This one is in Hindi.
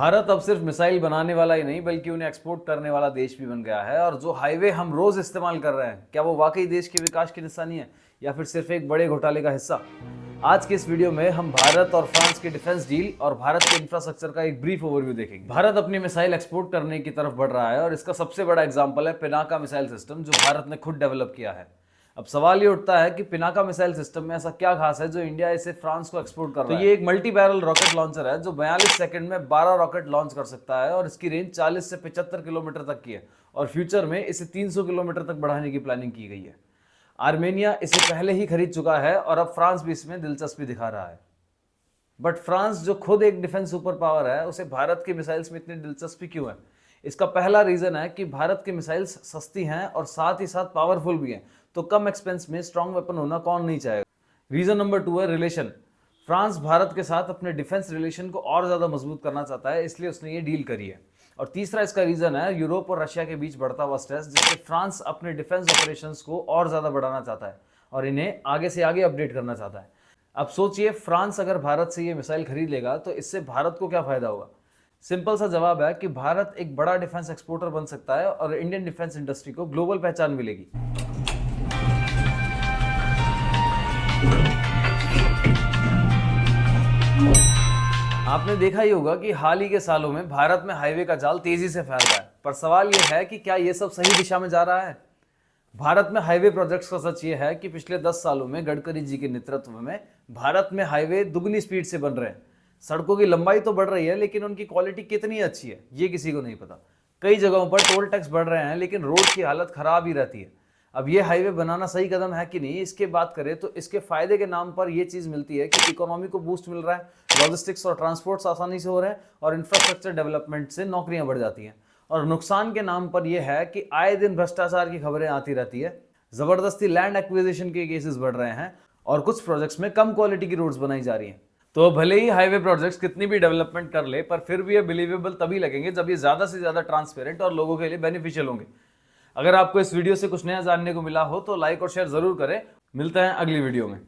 भारत अब सिर्फ मिसाइल बनाने वाला ही नहीं बल्कि उन्हें एक्सपोर्ट करने वाला देश भी बन गया है। और जो हाईवे हम रोज इस्तेमाल कर रहे हैं, क्या वो वाकई देश के विकास की निशानी है या फिर सिर्फ एक बड़े घोटाले का हिस्सा? आज के इस वीडियो में हम भारत और फ्रांस के डिफेंस डील और भारत के इंफ्रास्ट्रक्चर का एक ब्रीफ ओवरव्यू देखेंगे। भारत अपनी मिसाइल एक्सपोर्ट करने की तरफ बढ़ रहा है और इसका सबसे बड़ा एग्जाम्पल है पिनाका मिसाइल सिस्टम, जो भारत ने खुद डेवलप किया है। अब सवाल ये उठता है कि पिनाका मिसाइल सिस्टम में ऐसा क्या खास है जो इंडिया इसे फ्रांस को एक्सपोर्ट कर रहा है। तो ये एक मल्टी बैरल रॉकेट लॉन्चर है जो 42 सेकंड में 12 रॉकेट लॉन्च कर सकता है और इसकी रेंज 40 से 75 किलोमीटर तक की है और फ्यूचर में इसे 300 किलोमीटर तक बढ़ाने की प्लानिंग की गई है। आर्मेनिया इसे पहले ही खरीद चुका है और अब फ्रांस भी इसमें दिलचस्पी दिखा रहा है। बट फ्रांस, जो खुद एक डिफेंस सुपर पावर है, उसे भारत की मिसाइल्स में इतनी दिलचस्पी क्यों है? इसका पहला रीजन है कि भारत की मिसाइल्स सस्ती हैं और साथ ही साथ पावरफुल भी हैं। तो कम एक्सपेंस में स्ट्रॉन्ग वेपन होना कौन नहीं चाहेगा। रीजन नंबर 2 है रिलेशन। फ्रांस भारत के साथ अपने डिफेंस रिलेशन को और ज्यादा मजबूत करना चाहता है, इसलिए उसने ये डील करी है। और तीसरा इसका रीजन है यूरोप और रशिया के बीच बढ़ता हुआ स्ट्रेस, जिससे फ्रांस अपने डिफेंस ऑपरेशंस को और ज्यादा बढ़ाना चाहता है और इन्हें आगे से आगे अपडेट करना चाहता है। अब सोचिए, फ्रांस अगर भारत से ये मिसाइल खरीद लेगा तो इससे भारत को क्या फायदा होगा? सिंपल सा जवाब है कि भारत एक बड़ा डिफेंस एक्सपोर्टर बन सकता है और इंडियन डिफेंस इंडस्ट्री को ग्लोबल पहचान मिलेगी। आपने देखा ही होगा कि हाल ही के सालों में भारत में हाईवे का जाल तेजी से फैल रहा है, पर सवाल यह है कि क्या यह सब सही दिशा में जा रहा है? भारत में हाईवे प्रोजेक्ट्स का सच ये है कि पिछले 10 सालों में गडकरी जी के नेतृत्व में भारत में हाईवे दुगनी स्पीड से बन रहे हैं। सड़कों की लंबाई तो बढ़ रही है, लेकिन उनकी क्वालिटी कितनी अच्छी है ये किसी को नहीं पता। कई जगहों पर टोल टैक्स बढ़ रहे हैं, लेकिन रोड की हालत खराब ही रहती है। अब ये हाईवे बनाना सही कदम है कि नहीं, इसके बात करें तो इसके फायदे के नाम पर यह चीज मिलती है कि इकोनॉमी को बूस्ट मिल रहा है, लॉजिस्टिक्स और ट्रांसपोर्ट्स आसानी से हो रहे हैं और इंफ्रास्ट्रक्चर डेवलपमेंट से नौकरियां बढ़ जाती हैं। और नुकसान के नाम पर यह है कि आए दिन भ्रष्टाचार की खबरें आती रहती है, जबरदस्ती लैंड एक्विजिशन के केसेस बढ़ रहे हैं और कुछ प्रोजेक्ट्स में कम क्वालिटी की रोड्स बनाई जा रही हैं। तो भले ही हाईवे प्रोजेक्ट्स कितनी भी डेवलपमेंट कर ले, पर फिर भी ये बिलीवेबल तभी लगेंगे जब ये ज्यादा से ज्यादा ट्रांसपेरेंट और लोगों के लिए बेनिफिशियल होंगे। अगर आपको इस वीडियो से कुछ नया जानने को मिला हो तो लाइक और शेयर जरूर करें। मिलते हैं अगली वीडियो में।